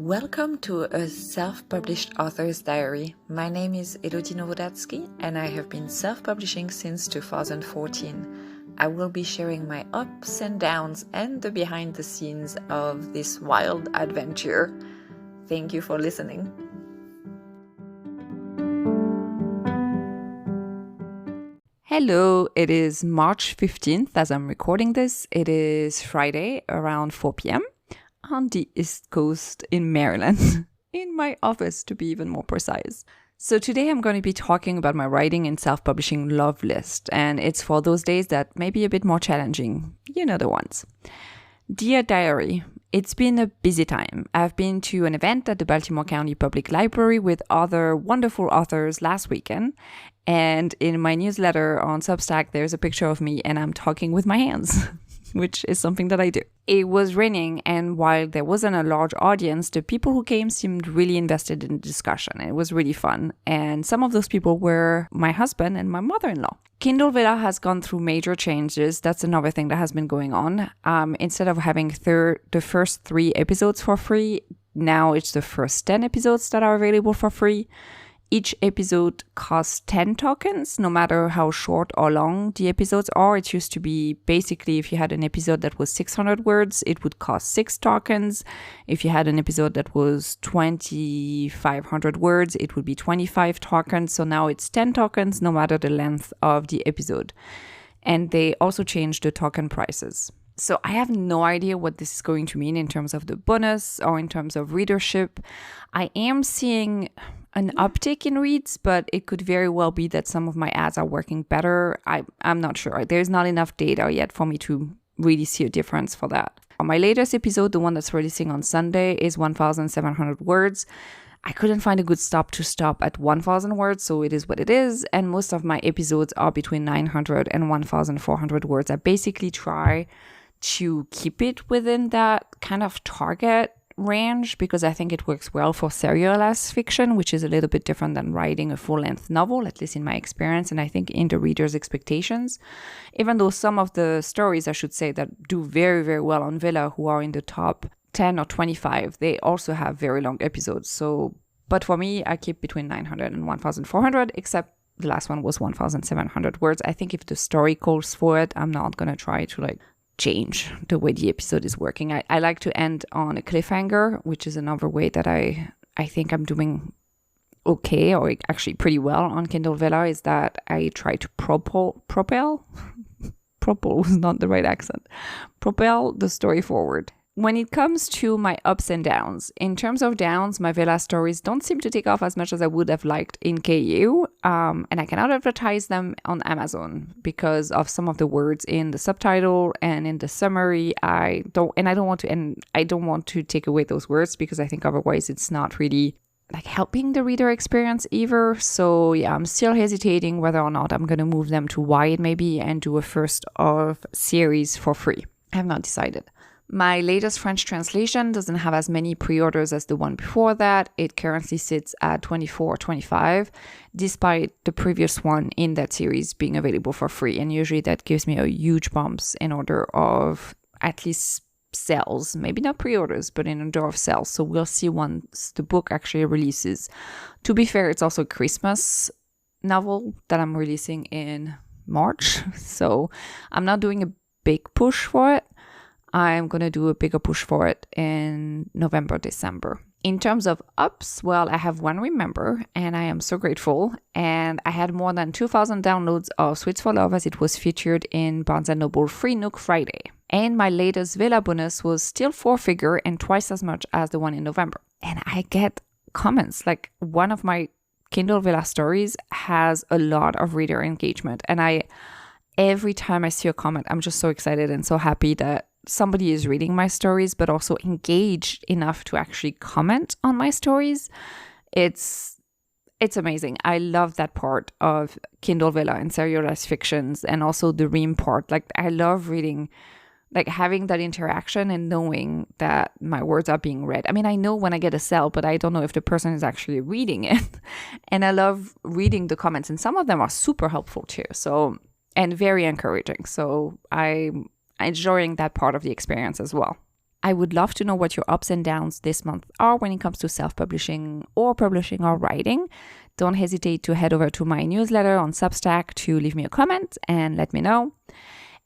Welcome to a self-published author's diary. My name is Elodie Novodatsky and I have been self-publishing since 2014. I will be sharing my ups and downs and the behind the scenes of this wild adventure. Thank you for listening. Hello, it is March 15th as I'm recording this. It is Friday around 4 p.m. on the East Coast in Maryland, in my office to be even more precise. So today I'm going to be talking about my writing and self-publishing love list, and it's for those days that may be a bit more challenging. You know the ones. Dear Diary, it's been a busy time. I've been to an event at the Baltimore County Public Library with other wonderful authors last weekend, and in my newsletter on Substack there's a picture of me and I'm talking with my hands. Which is something that I do. It was raining, and while there wasn't a large audience, the people who came seemed really invested in the discussion. It was really fun, and some of those people were my husband and my mother-in-law. Kindle Vella has gone through major changes. That's another thing that has been going on. Instead of having the first 3 episodes for free, now it's the first 10 episodes that are available for free. Each episode costs 10 tokens, no matter how short or long the episodes are. It used to be basically if you had an episode that was 600 words, it would cost 6 tokens. If you had an episode that was 2,500 words, it would be 25 tokens. So now it's 10 tokens, no matter the length of the episode. And they also changed the token prices. So I have no idea what this is going to mean in terms of the bonus or in terms of readership. I am seeing an uptick in reads, but it could very well be that some of my ads are working better. I'm not sure. There's not enough data yet for me to really see a difference for that. My latest episode, the one that's releasing on Sunday, is 1,700 words. I couldn't find a good stop at 1,000 words, so it is what it is. And most of my episodes are between 900 and 1,400 words. I basically try to keep it within that kind of target range because I think it works well for serialized fiction, which is a little bit different than writing a full-length novel, at least in my experience, and I think in the reader's expectations. Even though some of the stories, I should say, that do very, very well on Vella, who are in the top 10 or 25, they also have very long episodes. So, but for me, I keep between 900 and 1,400, except the last one was 1,700 words. I think if the story calls for it, I'm not going to try to change the way the episode is working. I like to end on a cliffhanger, which is another way that I think I'm doing okay, or actually pretty well on Kindle Vella, is that I try to propel is not the right accent, propel the story forward. When it comes to my ups and downs, in terms of downs, my Vella stories don't seem to take off as much as I would have liked in KU, and I cannot advertise them on Amazon because of some of the words in the subtitle and in the summary. I don't want to take away those words because I think otherwise it's not really helping the reader experience either. So yeah, I'm still hesitating whether or not I'm going to move them to Wide maybe and do a first of series for free. I have not decided. My latest French translation doesn't have as many pre-orders as the one before that. It currently sits at 24.25, despite the previous one in that series being available for free. And usually that gives me a huge bumps in order of at least sales, maybe not pre-orders, but in order of sales. So we'll see once the book actually releases. To be fair, it's also a Christmas novel that I'm releasing in March. So I'm not doing a big push for it. I'm going to do a bigger push for it in November, December. In terms of ups, well, I have one remember, and I am so grateful. And I had more than 2,000 downloads of Sweets for Love as it was featured in Barnes & Noble Free Nook Friday. And my latest Vella bonus was still 4-figure and twice as much as the one in November. And I get comments, one of my Kindle Vella stories has a lot of reader engagement. And every time I see a comment, I'm just so excited and so happy that somebody is reading my stories, but also engaged enough to actually comment on my stories. It's amazing. I love that part of Kindle Vella and serialized fictions, and also the ream part. I love reading, having that interaction and knowing that my words are being read. I mean, I know when I get a sell, but I don't know if the person is actually reading it. And I love reading the comments, and some of them are super helpful too. So, and very encouraging. So I'm enjoying that part of the experience as well. I would love to know what your ups and downs this month are when it comes to self-publishing or publishing or writing. Don't hesitate to head over to my newsletter on Substack to leave me a comment and let me know.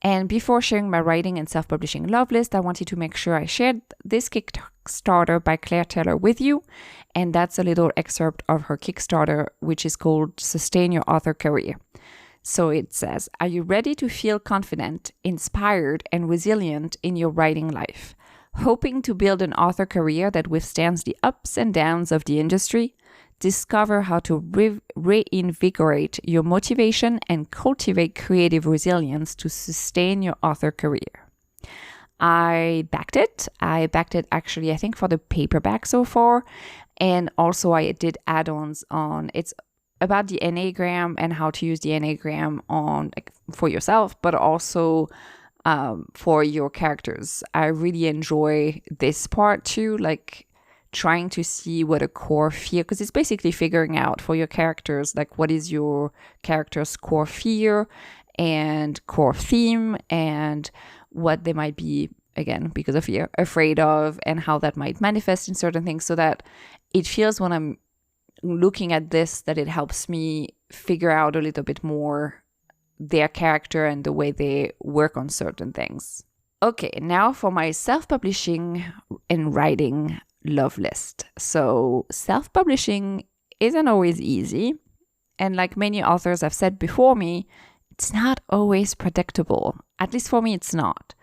And before sharing my writing and self-publishing love list, I wanted to make sure I shared this Kickstarter by Claire Taylor with you. And that's a little excerpt of her Kickstarter, which is called Sustain Your Author Career. So it says, are you ready to feel confident, inspired, and resilient in your writing life? Hoping to build an author career that withstands the ups and downs of the industry? Discover how to reinvigorate your motivation and cultivate creative resilience to sustain your author career. I backed it. I backed it actually, I think, for the paperback so far. And also I did add-ons on, it's about the Enneagram and how to use the Enneagram on for yourself, but also for your characters. I really enjoy this part too, like trying to see what a core fear, because it's basically figuring out for your characters, like what is your character's core fear and core theme and what they might be, again, because of fear, afraid of, and how that might manifest in certain things, so that it feels when I'm looking at this that it helps me figure out a little bit more their character and the way they work on certain things. Okay, now for my self-publishing and writing love list. So self-publishing isn't always easy. And like many authors have said before me, it's not always predictable. At least for me, it's not.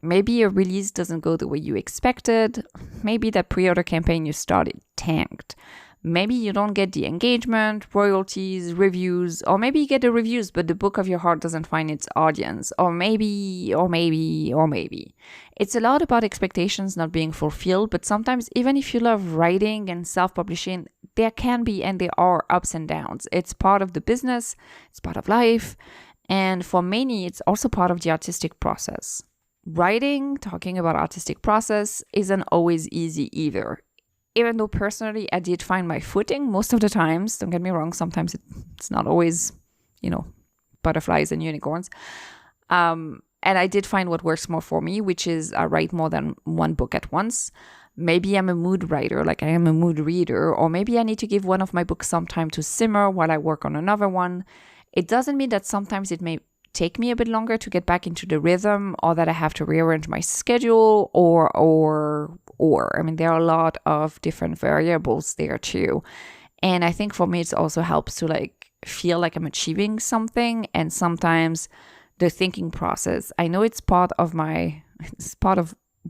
Maybe a release doesn't go the way you expected. Maybe that pre-order campaign you started tanked. Maybe you don't get the engagement, royalties, reviews, or maybe you get the reviews, but the book of your heart doesn't find its audience, or maybe. It's a lot about expectations not being fulfilled, but sometimes even if you love writing and self-publishing, there can be and there are ups and downs. It's part of the business, it's part of life, and for many, it's also part of the artistic process. Writing, talking about artistic process, isn't always easy either. Even though personally I did find my footing most of the times, don't get me wrong, sometimes it's not always, butterflies and unicorns. And I did find what works more for me, which is I write more than one book at once. Maybe I'm a mood writer, like I am a mood reader, or maybe I need to give one of my books some time to simmer while I work on another one. It doesn't mean that sometimes it may take me a bit longer to get back into the rhythm, or that I have to rearrange my schedule, or I mean, there are a lot of different variables there too. And I think for me, it also helps to feel like I'm achieving something. And sometimes the thinking process, I know it's part of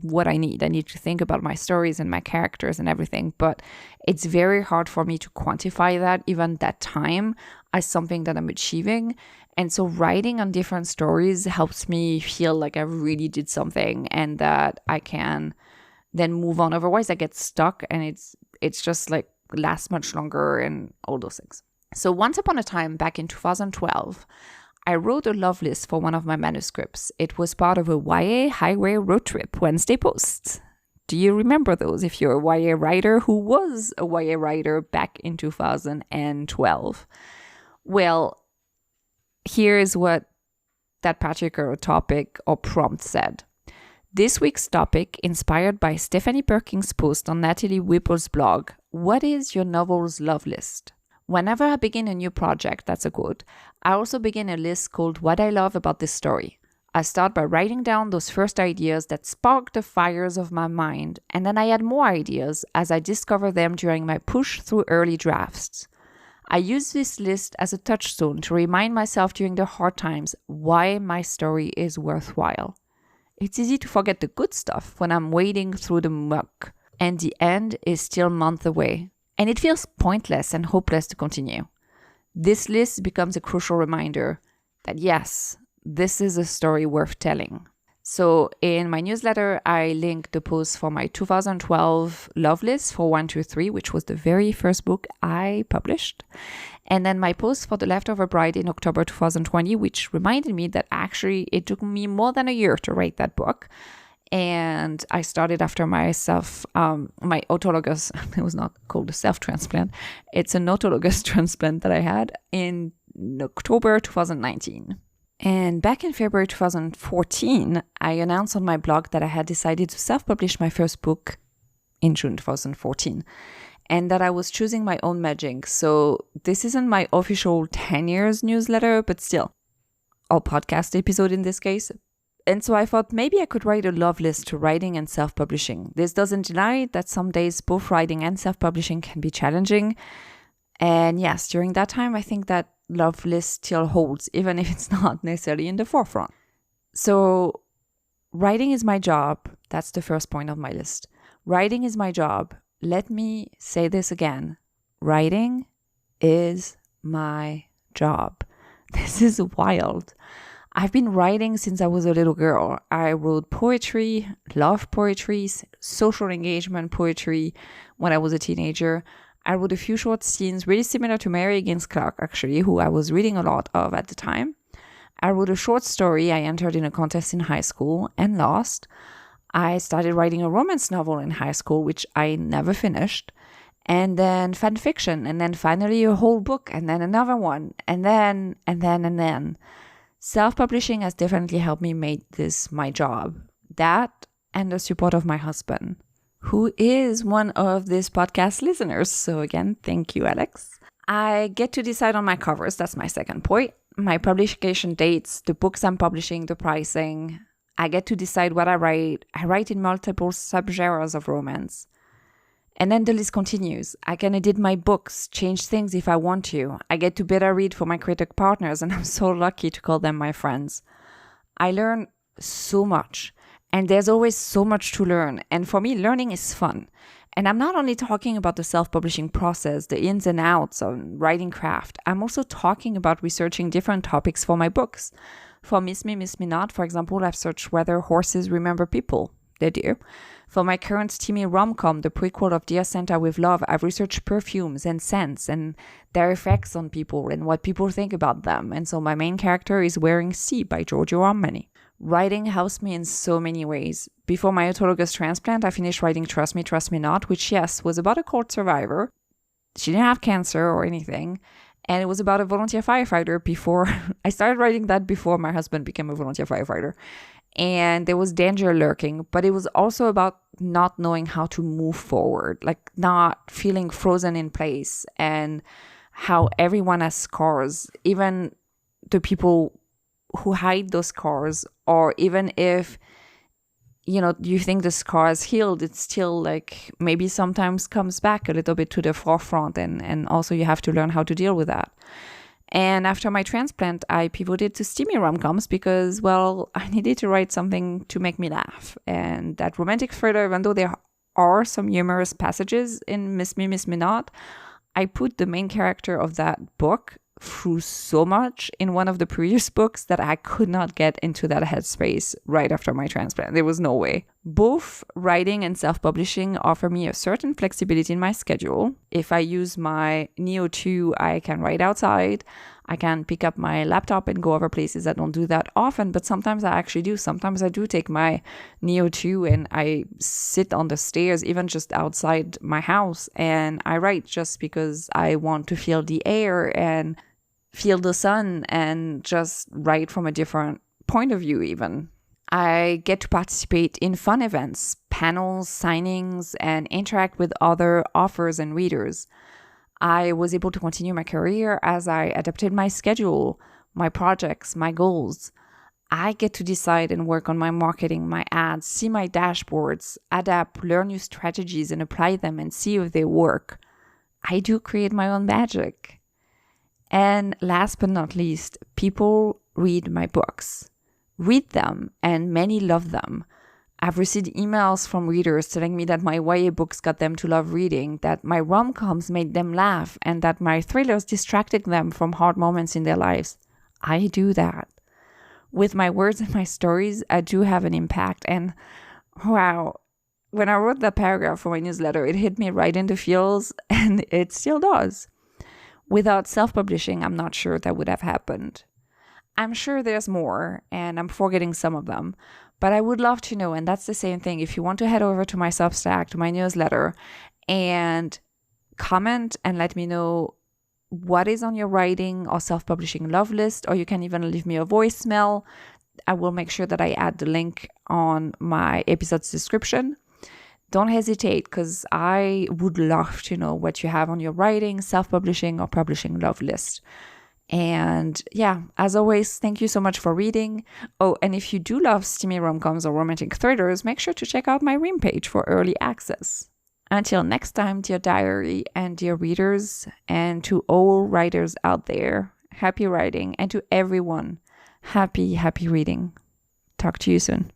what I need. I need to think about my stories and my characters and everything, but it's very hard for me to quantify that, even that time, as something that I'm achieving. And so writing on different stories helps me feel like I really did something and that I can then move on. Otherwise I get stuck and it's just lasts much longer and all those things. So once upon a time, back in 2012, I wrote a love list for one of my manuscripts. It was part of a YA Highway Road Trip Wednesday posts. Do you remember those if you're a YA writer who was a YA writer back in 2012? Well, here's what that particular topic or prompt said. This week's topic, inspired by Stephanie Perkins' post on Natalie Whipple's blog, What is your novel's love list? Whenever I begin a new project, that's a quote, I also begin a list called What I Love About This Story. I start by writing down those first ideas that spark the fires of my mind, and then I add more ideas as I discover them during my push through early drafts. I use this list as a touchstone to remind myself during the hard times why my story is worthwhile. It's easy to forget the good stuff when I'm wading through the muck, and the end is still months away, and it feels pointless and hopeless to continue. This list becomes a crucial reminder that yes, this is a story worth telling. So in my newsletter, I linked the post for my 2012 love list for 123, which was the very first book I published. And then my post for The Leftover Bride in October 2020, which reminded me that actually it took me more than a year to write that book. And I started after my autologous, it was not called a self-transplant, it's an autologous transplant that I had in October 2019. And back in February 2014, I announced on my blog that I had decided to self-publish my first book in June 2014, and that I was choosing my own magic. So this isn't my official 10 years newsletter, but still, or podcast episode in this case. And so I thought maybe I could write a love list to writing and self-publishing. This doesn't deny that some days both writing and self-publishing can be challenging. And yes, during that time, I think that love list still holds, even if it's not necessarily in the forefront. So writing is my job. That's the first point of my list. Writing is my job. Let me say this again. Writing is my job. This is wild. I've been writing since I was a little girl. I wrote poetry, love poetry, social engagement poetry when I was a teenager. I wrote a few short scenes really similar to Mary Higgins Clark, actually, who I was reading a lot of at the time. I wrote a short story I entered in a contest in high school and lost. I started writing a romance novel in high school, which I never finished. And then fan fiction, and then finally a whole book, and then another one, and then. Self-publishing has definitely helped me make this my job. That and the support of my husband, who is one of this podcast listeners. So again, thank you, Alex. I get to decide on my covers. That's my second point. My publication dates, the books I'm publishing, the pricing. I get to decide what I write. I write in multiple subgenres of romance. And then the list continues. I can edit my books, change things if I want to. I get to beta read for my creative partners, and I'm so lucky to call them my friends. I learn so much, and there's always so much to learn. And for me, learning is fun. And I'm not only talking about the self-publishing process, the ins and outs of writing craft. I'm also talking about researching different topics for my books. For Miss Me, Miss Me Not, for example, I've searched whether horses remember people. They do. For my current steamy rom-com, the prequel of Dear Santa with Love, I've researched perfumes and scents and their effects on people and what people think about them. And so my main character is wearing C by Giorgio Armani. Writing helps me in so many ways. Before my autologous transplant, I finished writing Trust Me Not, which, yes, was about a cold survivor. She didn't have cancer or anything. And it was about a volunteer firefighter before... I started writing that before my husband became a volunteer firefighter. And there was danger lurking, but it was also about not knowing how to move forward, like not feeling frozen in place, and how everyone has scars, even the people who hide those scars, or even if, you know, you think the scar is healed, it's still like maybe sometimes comes back a little bit to the forefront, and also you have to learn how to deal with that. And after my transplant, I pivoted to steamy rom-coms because, well, I needed to write something to make me laugh. And that romantic thriller, even though there are some humorous passages in Miss Me, Miss Me Not, I put the main character of that book through so much in one of the previous books that I could not get into that headspace right after my transplant. There was no way. Both writing and self-publishing offer me a certain flexibility in my schedule. If I use my Neo 2, I can write outside. I can pick up my laptop and go other places. I don't do that often, but sometimes I actually do. Sometimes I do take my Neo 2 and I sit on the stairs, even just outside my house, and I write just because I want to feel the air and feel the sun and just write from a different point of view even. I get to participate in fun events, panels, signings, and interact with other authors and readers. I was able to continue my career as I adapted my schedule, my projects, my goals. I get to decide and work on my marketing, my ads, see my dashboards, adapt, learn new strategies and apply them and see if they work. I do create my own magic. And last but not least, people read my books. Read them, and many love them. I've received emails from readers telling me that my YA books got them to love reading, that my rom-coms made them laugh, and that my thrillers distracted them from hard moments in their lives. I do that. With my words and my stories, I do have an impact. And wow, when I wrote that paragraph for my newsletter, it hit me right in the feels, and it still does. Without self-publishing, I'm not sure that would have happened. I'm sure there's more, and I'm forgetting some of them, but I would love to know, and that's the same thing. If you want to head over to my Substack, to my newsletter, and comment and let me know what is on your writing or self-publishing love list, or you can even leave me a voicemail. I will make sure that I add the link on my episode's description. Don't hesitate, because I would love to know what you have on your writing, self-publishing, or publishing love list. And yeah, as always, thank you so much for reading. Oh, and if you do love steamy rom-coms or romantic thrillers, make sure to check out my Ream page for early access. Until next time, dear diary and dear readers, and to all writers out there, happy writing, and to everyone, happy reading. Talk to you soon.